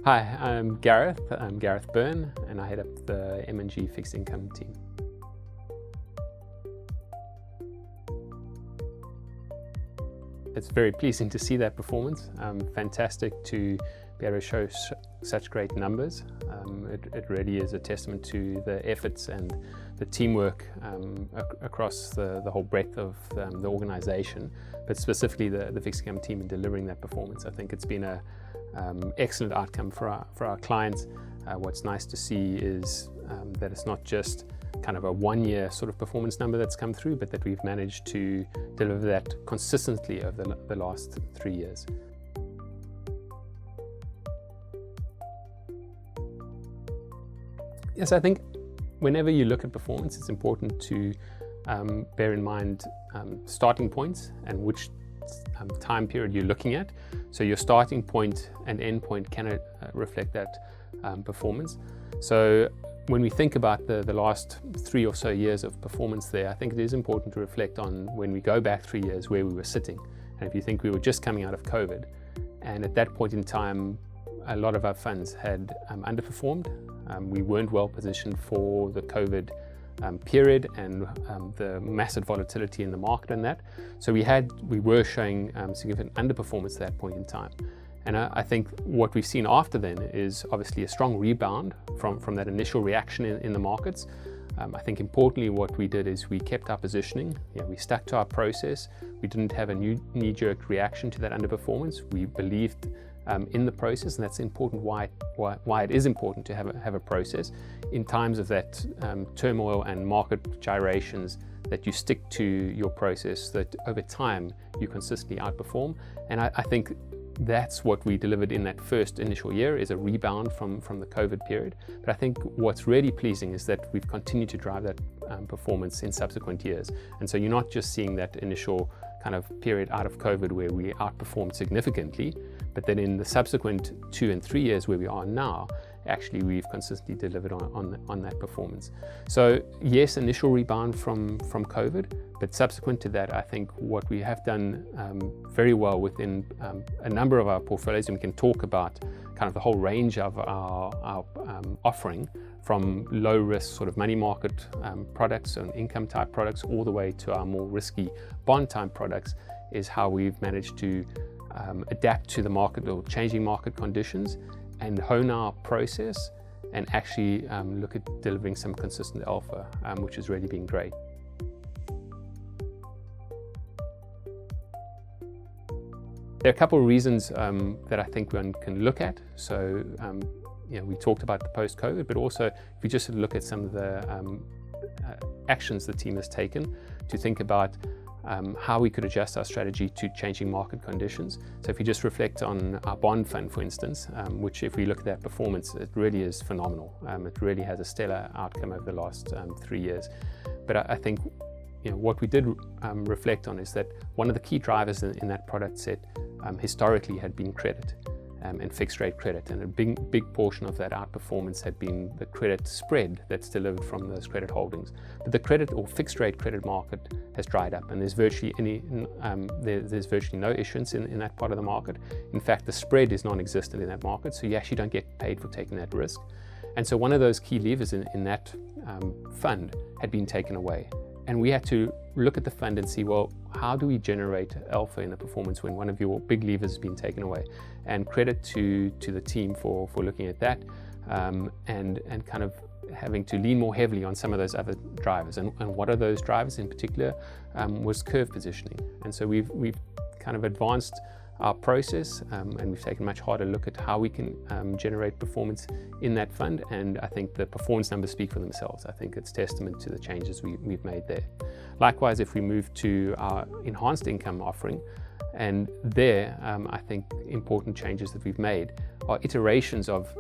Hi, I'm Gareth Bern, and I head up the M&G fixed income team. It's very pleasing to see that performance. Fantastic to be able to show such great numbers. It really is a testament to the efforts and the teamwork across the whole breadth of the organisation, but specifically the fixed income team in delivering that performance. I think it's been an excellent outcome for our clients. What's nice to see is that it's not just kind of a one-year sort of performance number that's come through, but that we've managed to deliver that consistently over the last 3 years. Yes, I think whenever you look at performance, it's important to bear in mind starting points and which time period you're looking at. So your starting point and end point can reflect that performance. So when we think about the last 3 or so years of performance there, I think it is important to reflect on when we go back 3 years where we were sitting. And if you think we were just coming out of COVID, and at that point in time, a lot of our funds had underperformed. We weren't well positioned for the COVID period and the massive volatility in the market and that. So we were showing significant underperformance at that point in time. And I think what we've seen after then is obviously a strong rebound from that initial reaction in the markets. I think importantly what we did is we kept our positioning. We stuck to our process. We didn't have a knee-jerk reaction to that underperformance. We believed in the process, and that's important. Why it is important to have a process in times of that turmoil and market gyrations, that you stick to your process, that over time you consistently outperform. And I think that's what we delivered in that first initial year, is a rebound from the COVID period. But I think what's really pleasing is that we've continued to drive that performance in subsequent years. And so you're not just seeing that initial kind of period out of COVID where we outperformed significantly, but then in the subsequent 2 and 3 years where we are now, actually we've consistently delivered on that performance. So yes, initial rebound from COVID, but subsequent to that, I think what we have done very well within a number of our portfolios, and we can talk about kind of the whole range of our offering, from low risk sort of money market products and income type products all the way to our more risky bond type products, is how we've managed to adapt to the market or changing market conditions and hone our process and actually look at delivering some consistent alpha, which has really been great. There are a couple of reasons that I think one can look at. So we talked about the post-COVID, but also if you just look at some of the actions the team has taken to think about how we could adjust our strategy to changing market conditions. So if you just reflect on our bond fund, for instance, which if we look at that performance, it really is phenomenal. It really has a stellar outcome over the last 3 years. But I think what we did reflect on is that one of the key drivers in that product set historically had been credit and fixed rate credit, and a big portion of that outperformance had been the credit spread that's delivered from those credit holdings. But the credit or fixed rate credit market has dried up, and there's virtually no issuance in that part of the market. In fact, the spread is non-existent in that market, so you actually don't get paid for taking that risk. And so one of those key levers in that fund had been taken away. And we had to look at the fund and see, well, how do we generate alpha in the performance when one of your big levers has been taken away? And credit to the team for looking at that and kind of having to lean more heavily on some of those other drivers. And what are those drivers in particular was curve positioning. And so we've kind of advanced our process and we've taken a much harder look at how we can generate performance in that fund, and I think the performance numbers speak for themselves. I think it's testament to the changes we've made there. Likewise, if we move to our enhanced income offering, and there I think important changes that we've made are iterations of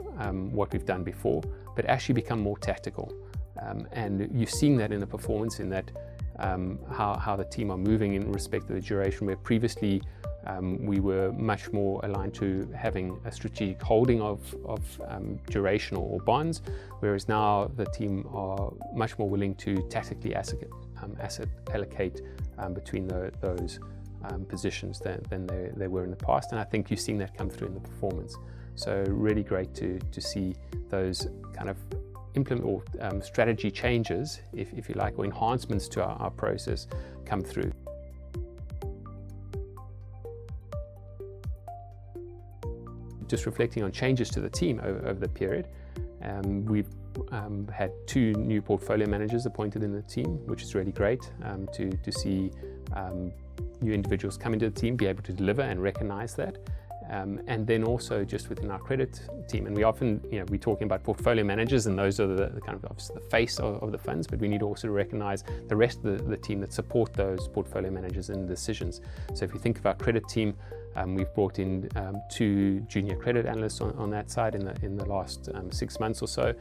what we've done before, but actually become more tactical. And you're seeing that in the performance, in that how the team are moving in respect to the duration, where previously we were much more aligned to having a strategic holding of duration or bonds, whereas now the team are much more willing to tactically asset allocate between those positions than they were in the past. And I think you're seeing that come through in the performance. So really great to see those kind of implement or strategy changes, if you like, or enhancements to our process come through. Just reflecting on changes to the team over the period, we've had 2 new portfolio managers appointed in the team, which is really great to see new individuals come into the team, be able to deliver and recognize that. And then also just within our credit team, and we often, we're talking about portfolio managers, and those are the kind of obviously the face of the funds, but we need also to recognize the rest of the team that support those portfolio managers in decisions. So if you think of our credit team, we've brought in 2 junior credit analysts on that side in the last 6 months or so,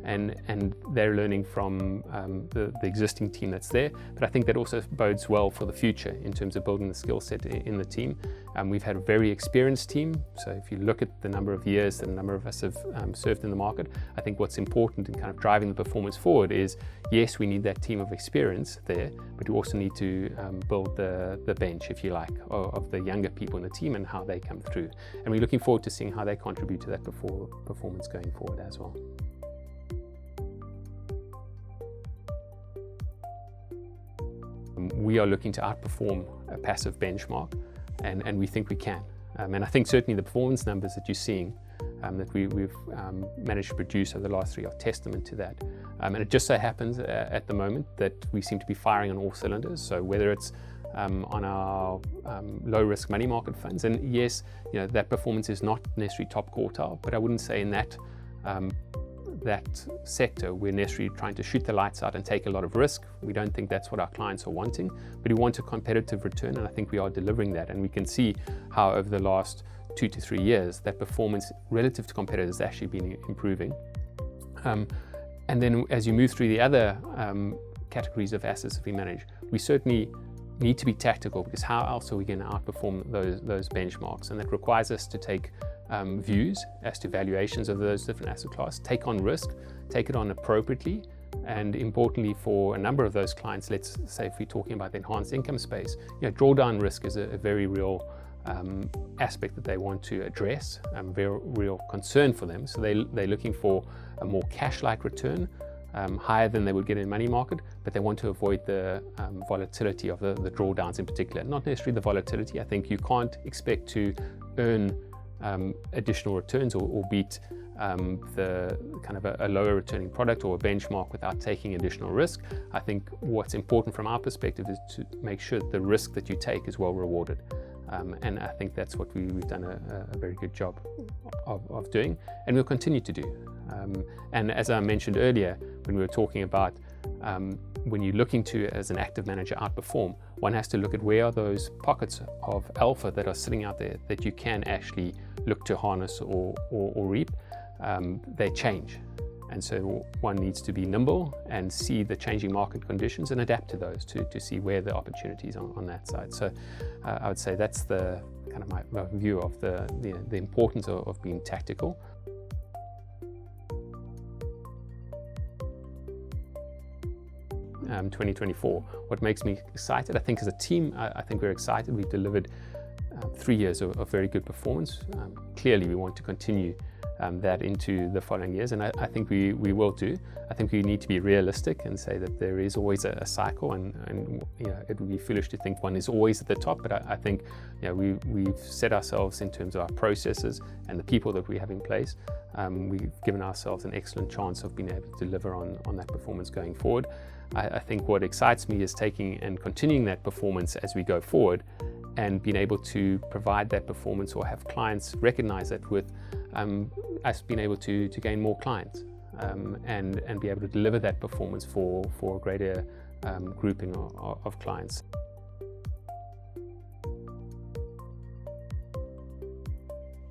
and they're learning from the existing team that's there. But I think that also bodes well for the future in terms of building the skill set in the team. We've had a very experienced team, so if you look at the number of years that a number of us have served in the market, I think what's important in kind of driving the performance forward is, yes, we need that team of experience there, but we also need to build the bench, if you like, of the younger people in the team and how they come through. And we're looking forward to seeing how they contribute to that performance going forward as well. We are looking to outperform a passive benchmark, and we think we can. And I think certainly the performance numbers that you're seeing that we've managed to produce over the last 3 are testament to that. And it just so happens at the moment that we seem to be firing on all cylinders. So whether it's on our low-risk money market funds, and yes, that performance is not necessarily top quartile, but I wouldn't say in that sector we're necessarily trying to shoot the lights out and take a lot of risk. We don't think that's what our clients are wanting, but we want a competitive return, and I think we are delivering that. And we can see how over the last 2 to 3 years that performance relative to competitors has actually been improving. And then as you move through the other categories of assets that we manage, we certainly need to be tactical, because how else are we going to outperform those benchmarks? And that requires us to take views as to valuations of those different asset classes, take on risk, take it on appropriately, and importantly for a number of those clients, let's say if we're talking about the enhanced income space, drawdown risk is a very real aspect that they want to address, very real concern for them. So they're looking for a more cash-like return, higher than they would get in money market, but they want to avoid the volatility of the drawdowns in particular. Not necessarily the volatility. I think you can't expect to earn additional returns or beat the kind of a lower returning product or a benchmark without taking additional risk. I think what's important from our perspective is to make sure that the risk that you take is well rewarded. And I think that's what we've done a very good job of doing, and we'll continue to do. And as I mentioned earlier, when we were talking about when you're looking to, as an active manager, outperform, one has to look at where are those pockets of alpha that are sitting out there that you can actually look to harness or reap. They change. And so one needs to be nimble and see the changing market conditions and adapt to those to see where the opportunities are on that side. So I would say that's the kind of my view of the importance of being tactical. Um, 2024. What makes me excited, I think as a team, I think we're excited. We've delivered 3 years of very good performance. Clearly we want to continue that into the following years, and I think we will do. I think we need to be realistic and say that there is always a cycle, and it would be foolish to think one is always at the top, but I think we've set ourselves in terms of our processes and the people that we have in place. We've given ourselves an excellent chance of being able to deliver on that performance going forward. I think what excites me is taking and continuing that performance as we go forward, and being able to provide that performance or have clients recognize that with us being able to gain more clients and be able to deliver that performance for a greater grouping of clients.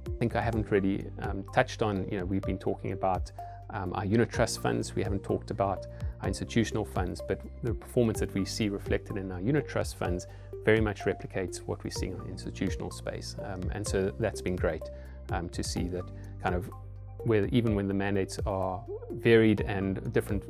I think I haven't really touched on, we've been talking about our unit trust funds. We haven't talked about our institutional funds, but the performance that we see reflected in our unit trust funds very much replicates what we're seeing in the institutional space. And so that's been great to see that kind of where even when the mandates are varied and different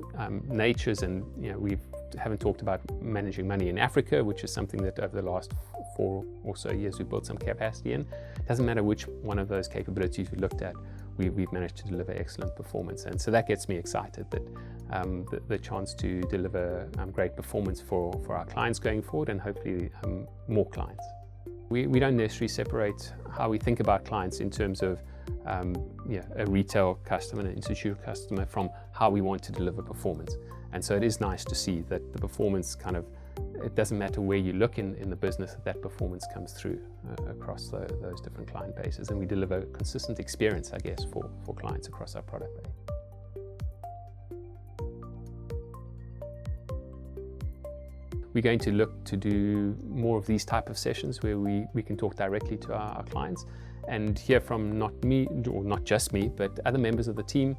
natures, and we haven't talked about managing money in Africa, which is something that over the last 4 or so years we built some capacity in. It doesn't matter which one of those capabilities we looked at, we've managed to deliver excellent performance. And so that gets me excited, that the chance to deliver great performance for our clients going forward, and hopefully more clients. We don't necessarily separate how we think about clients in terms of a retail customer and an institutional customer from how we want to deliver performance. And so it is nice to see that the performance it doesn't matter where you look in the business, that performance comes through across those different client bases, and we deliver a consistent experience, I guess, for clients across our product base. We're going to look to do more of these type of sessions where we can talk directly to our clients and hear from not me, or not just me, but other members of the team,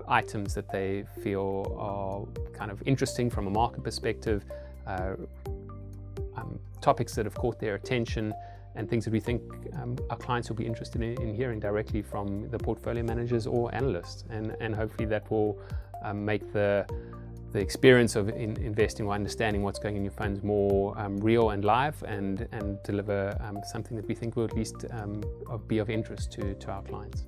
items that they feel are kind of interesting from a market perspective, topics that have caught their attention, and things that we think our clients will be interested in hearing directly from the portfolio managers or analysts. And hopefully that will make the experience of investing or understanding what's going in your funds more real and live, and deliver something that we think will at least be of interest to our clients.